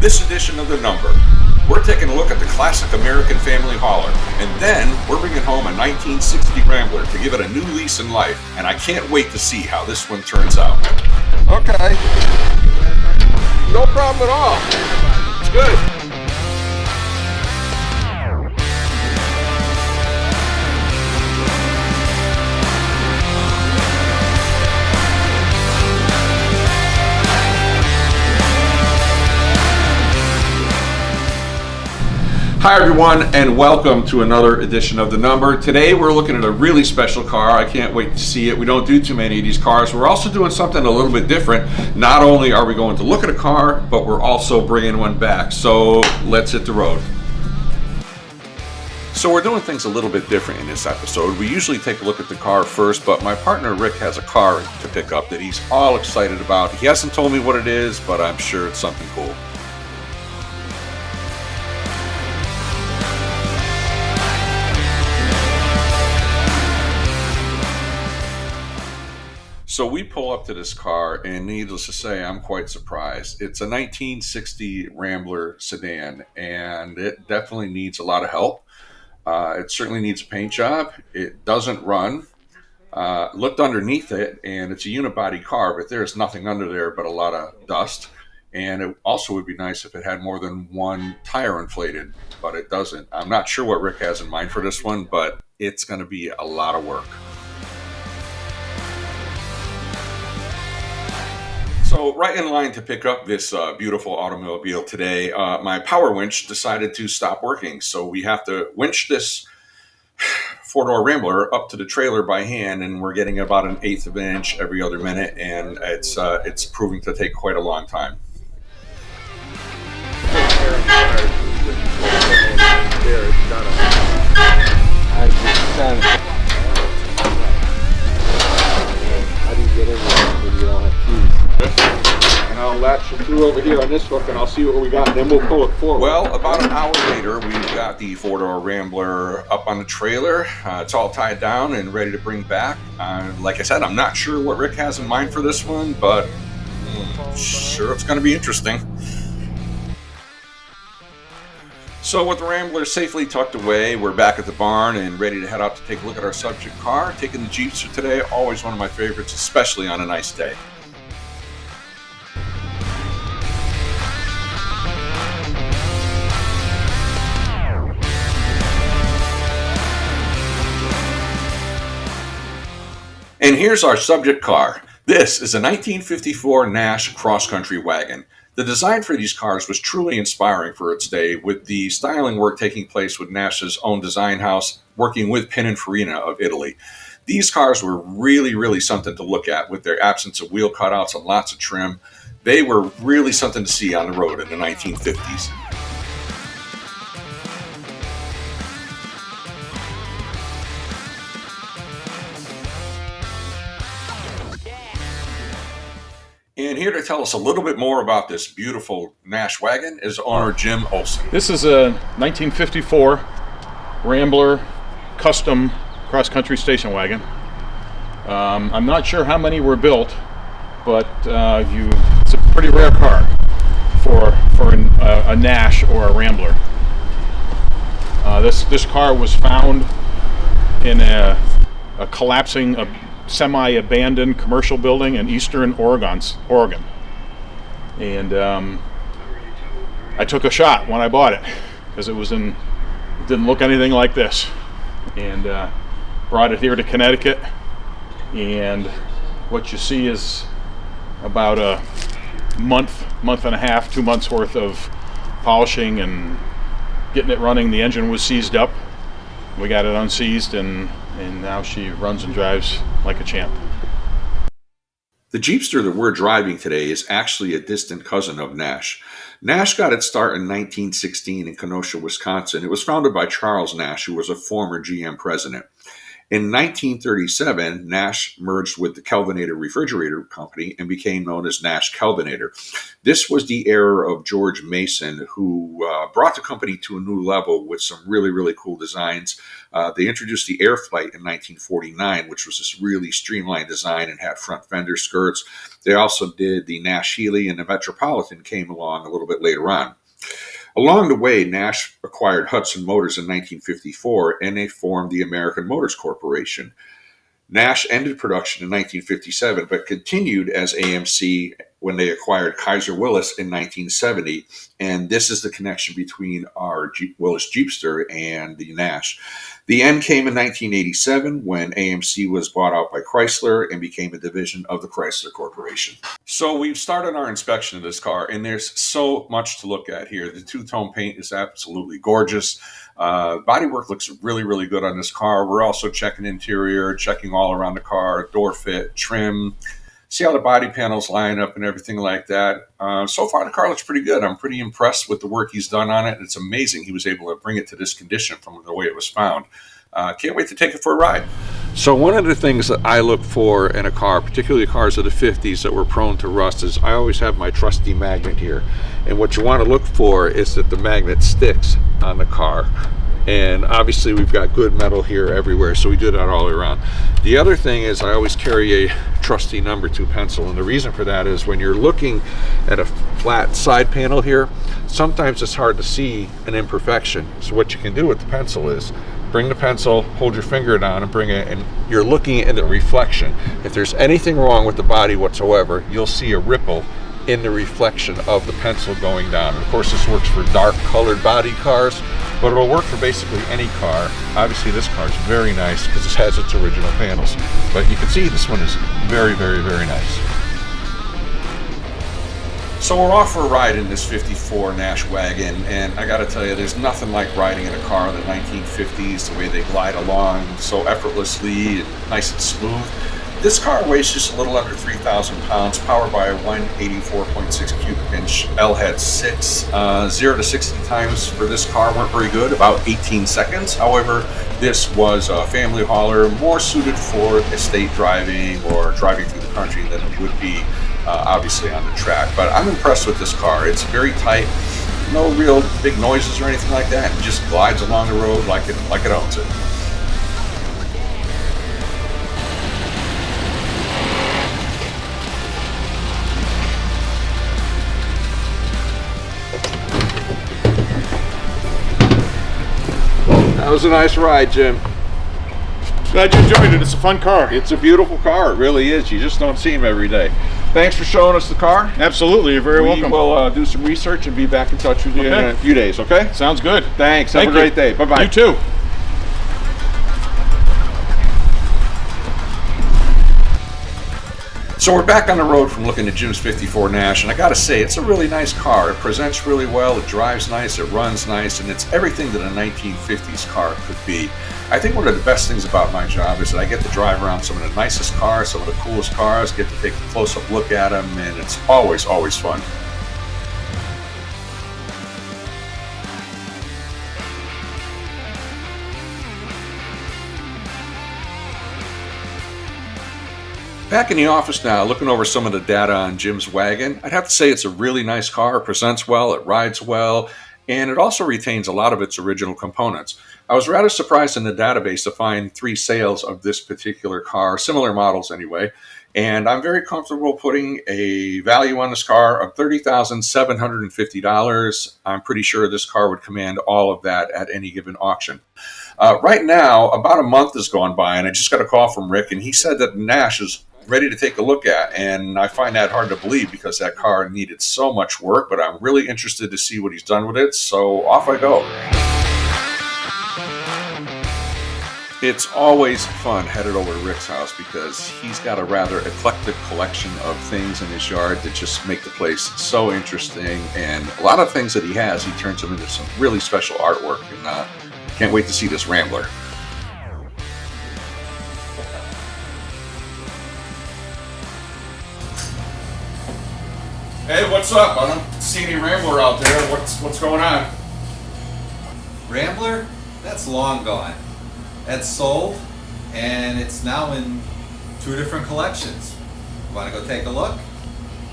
this edition of The Number, we're taking a look at the classic American family hauler, and then we're bringing home a 1960 Rambler to give it a new lease in life, and I can't wait to see how this one turns out. Okay. No problem at all. It's good. Hi everyone, and welcome to another edition of The Number. Today we're looking at a really special car. I can't wait to see it. We don't do too many of these cars. We're also doing something a little bit different. Not only are we going to look at a car, but we're also bringing one back. So let's hit the road. So we're doing things a little bit different in this episode. We usually take a look at the car first, but my partner Rick has a car to pick up that he's all excited about. He hasn't told me what it is, but I'm sure it's something cool. So we pull up to this car, and needless to say, I'm quite surprised. It's a 1960 Rambler sedan, and it definitely needs a lot of help. It certainly needs a paint job. It doesn't run. Looked underneath it, and it's a unibody car, but there's nothing under there but a lot of dust. And it also would be nice if it had more than one tire inflated, but it doesn't. I'm not sure what Rick has in mind for this one, but it's going to be a lot of work. So right in line to pick up this beautiful automobile today, my power winch decided to stop working. So we have to winch this four-door Rambler up to the trailer by hand, and we're getting about 1/8 of an inch every other minute, and it's proving to take quite a long time. How do you get in there when you don't have keys? And I'll latch it through over here on this hook, and I'll see what we got, and then we'll pull it forward. Well, about an hour later, we've got the four-door Rambler up on the trailer. It's all tied down and ready to bring back. Like I said, I'm not sure what Rick has in mind for this one, but sure it's going to be interesting. So with the Rambler safely tucked away, we're back at the barn and ready to head out to take a look at our subject car. Taking the Jeepster today, always one of my favorites, especially on a nice day. And here's our subject car. This is a 1954 Nash Cross Country Wagon. The design for these cars was truly inspiring for its day, with the styling work taking place with Nash's own design house, working with Pininfarina of Italy. These cars were really, really something to look at with their absence of wheel cutouts and lots of trim. They were really something to see on the road in the 1950s. And here to tell us a little bit more about this beautiful Nash wagon is owner Jim Olson. This is a 1954 Rambler custom cross-country station wagon. I'm not sure how many were built, but it's a pretty rare car for a Nash or a Rambler. This car was found in a collapsing semi-abandoned commercial building in eastern Oregon. And I took a shot when I bought it because it didn't look anything like this, and brought it here to Connecticut. And what you see is about a month and a half, 2 months worth of polishing and getting it running. The engine was seized up. We got it unseized, and now she runs and drives like a champ. The Jeepster that we're driving today is actually a distant cousin of Nash. Nash got its start in 1916 in Kenosha, Wisconsin. It was founded by Charles Nash, who was a former GM president. In 1937, Nash merged with the Kelvinator Refrigerator Company and became known as Nash Kelvinator. This was the era of George Mason, who brought the company to a new level with some really, really cool designs. They introduced the Air Flight in 1949, which was this really streamlined design and had front fender skirts. They also did the Nash Healy, and the Metropolitan came along a little bit later on. Along the way, Nash acquired Hudson Motors in 1954, and they formed the American Motors Corporation. Nash ended production in 1957, but continued as AMC when they acquired Kaiser Willis in 1970. And this is the connection between our Willis Jeepster and the Nash. The end came in 1987 when AMC was bought out by Chrysler and became a division of the Chrysler Corporation. So we've started our inspection of this car, and there's so much to look at here. The two-tone paint is absolutely gorgeous. Bodywork looks really, really good on this car. We're also checking interior, checking all around the car, door fit, trim, see how the body panels line up and everything like that. So far, the car looks pretty good. I'm pretty impressed with the work he's done on it. It's amazing he was able to bring it to this condition from the way it was found. Can't wait to take it for a ride. So one of the things that I look for in a car, particularly cars of the 50s that were prone to rust, is I always have my trusty magnet here. And what you want to look for is that the magnet sticks on the car. And obviously we've got good metal here everywhere, so we do that all around. The other thing is I always carry a trusty number 2 pencil, and the reason for that is when you're looking at a flat side panel here, sometimes it's hard to see an imperfection. So what you can do with the pencil is bring the pencil, hold your finger down and bring it, and you're looking at the reflection. If there's anything wrong with the body whatsoever, you'll see a ripple in the reflection of the pencil going down. And of course this works for dark colored body cars, but it'll work for basically any car. Obviously this car is very nice because it has its original panels, but you can see this one is very, very, very nice. So we're off for a ride in this 54 Nash Wagon, and I gotta tell you, there's nothing like riding in a car in the 1950s, the way they glide along so effortlessly and nice and smooth. This car weighs just a little under 3,000 pounds, powered by a 184.6 cubic inch L-head 6. 0 to 60 times for this car weren't very good, about 18 seconds. However, this was a family hauler, more suited for estate driving or driving through the country than it would be obviously on the track. But I'm impressed with this car. It's very tight, no real big noises or anything like that. It just glides along the road like it owns it. That was a nice ride, Jim. Glad you enjoyed it. It's a fun car. It's a beautiful car. It really is. You just don't see them every day. Thanks for showing us the car. Absolutely. You're very welcome. We'll do some research and be back in touch with you in a few days, okay? Sounds good. Thanks. Have a great day. Bye-bye. You too. So we're back on the road from looking at Jim's 54 Nash, and I gotta say, it's a really nice car. It presents really well, it drives nice, it runs nice, and it's everything that a 1950s car could be. I think one of the best things about my job is that I get to drive around some of the nicest cars, some of the coolest cars, get to take a close-up look at them, and it's always, always fun. Back in the office now, looking over some of the data on Jim's wagon. I'd have to say it's a really nice car. It presents well, it rides well, and it also retains a lot of its original components. I was rather surprised in the database to find 3 sales of this particular car, similar models anyway, and I'm very comfortable putting a value on this car of $30,750. I'm pretty sure this car would command all of that at any given auction. Right now, about a month has gone by, and I just got a call from Rick, and he said that Nash is ready to take a look at, and I find that hard to believe because that car needed so much work, but I'm really interested to see what he's done with it, so off I go. It's always fun headed over to Rick's house because he's got a rather eclectic collection of things in his yard that just make the place so interesting, and a lot of things that he has, he turns them into some really special artwork, and can't wait to see this Rambler. Hey, what's up? I don't see any Rambler out there. What's going on? Rambler? That's long gone. That's sold? and it's now in 2 different collections. Want to go take a look?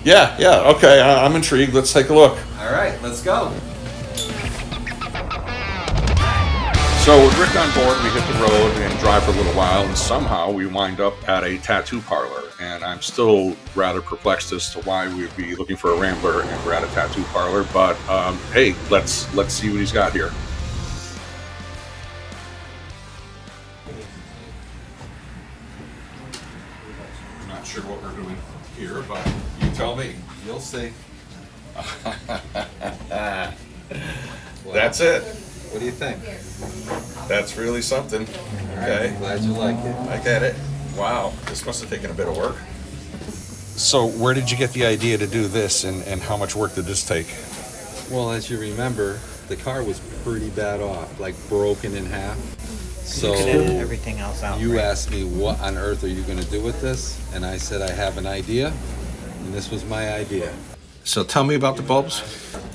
Yeah, okay, I'm intrigued. Let's take a look. All right, let's go. So with Rick on board, we hit the road and drive for a little while, and somehow we wind up at a tattoo parlor. And I'm still rather perplexed as to why we'd be looking for a Rambler and we're at a tattoo parlor. But hey, let's see what he's got here. I'm not sure what we're doing here, but you tell me. You'll see. That's it. What do you think? That's really something. Okay. I'm glad you like it. I get it. Wow, this must have taken a bit of work. So where did you get the idea to do this, and how much work did this take? Well, as you remember, the car was pretty bad off, like broken in half. So everything else out. you asked me, what on earth are you going to do with this? And I said, I have an idea, and this was my idea. So tell me about the bulbs.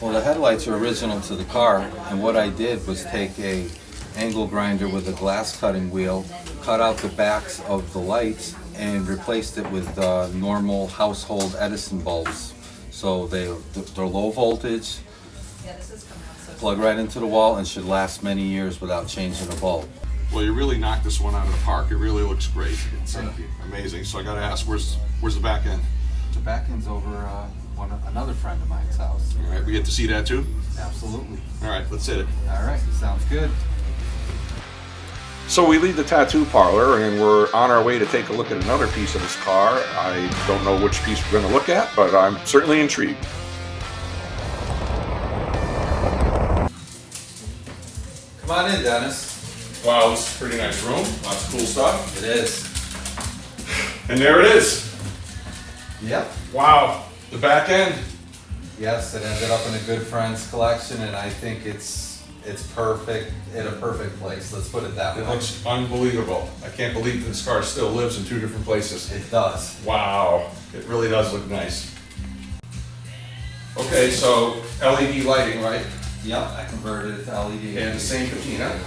Well, the headlights are original to the car, and what I did was take a angle grinder with a glass cutting wheel, cut out the backs of the lights, and replaced it with normal household Edison bulbs. So they're low voltage, plug right into the wall, and should last many years without changing a bulb. Well, you really knocked this one out of the park. It really looks great. It's amazing. So I got to ask, where's the back end? The back end's over another friend of mine's house. All right, we get to see that too? Absolutely. All right, let's hit it. All right, sounds good. So we leave the tattoo parlor and we're on our way to take a look at another piece of this car. I don't know which piece we're going to look at, but I'm certainly intrigued. Come on in, Dennis. Wow, this is a pretty nice room. Lots of cool stuff. It is. And there it is. Yep. Wow, the back end. Yes, it ended up in a good friend's collection, and I think it's perfect, in a perfect place. Let's put it that way. It looks unbelievable. I can't believe this car still lives in 2 different places. It does. Wow, it really does look nice. Okay, so LED lighting, right? Yep, I converted it to LED. And the same patina.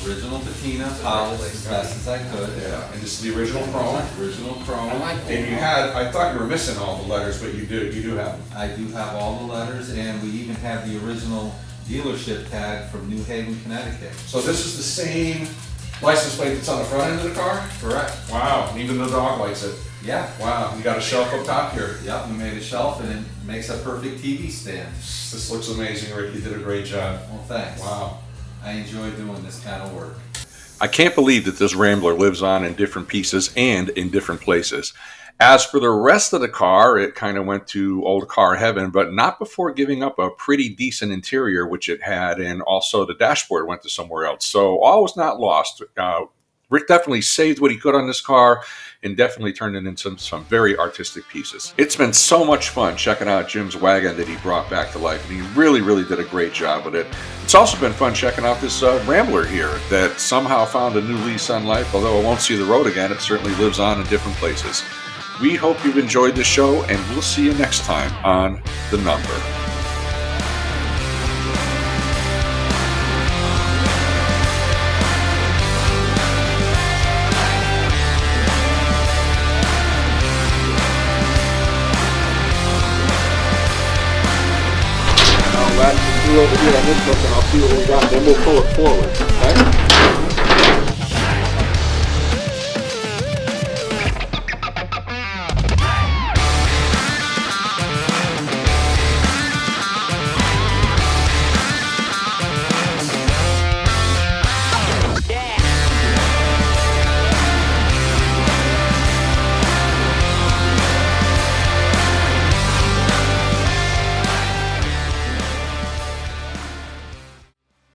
Original patina, polished as best as I could. Yeah, and this is the original chrome. Original chrome. And you had, I thought you were missing all the letters, but you do have them. I do have all the letters, and we even have the original dealership tag from New Haven, Connecticut. So this is the same license plate that's on the front end of the car? Correct. Wow, even the dog likes it. Yeah. Wow, you got a shelf up top here. Yep, we made a shelf, and it makes a perfect TV stand. This looks amazing, Rick. You did a great job. Well, thanks. Wow. I enjoy doing this kind of work. I can't believe that this Rambler lives on in different pieces and in different places. As for the rest of the car, it kind of went to old car heaven, but not before giving up a pretty decent interior, which it had, and also the dashboard went to somewhere else. So all was not lost. Rick definitely saved what he could on this car and definitely turned it into some very artistic pieces. It's been so much fun checking out Jim's wagon that he brought back to life, and he really, really did a great job with it. It's also been fun checking out this Rambler here that somehow found a new lease on life. Although it won't see the road again, it certainly lives on in different places. We hope you've enjoyed the show, and we'll see you next time on The Number. I'll latch the through over here on this hook and I'll see what we got, then we'll pull it forward, okay?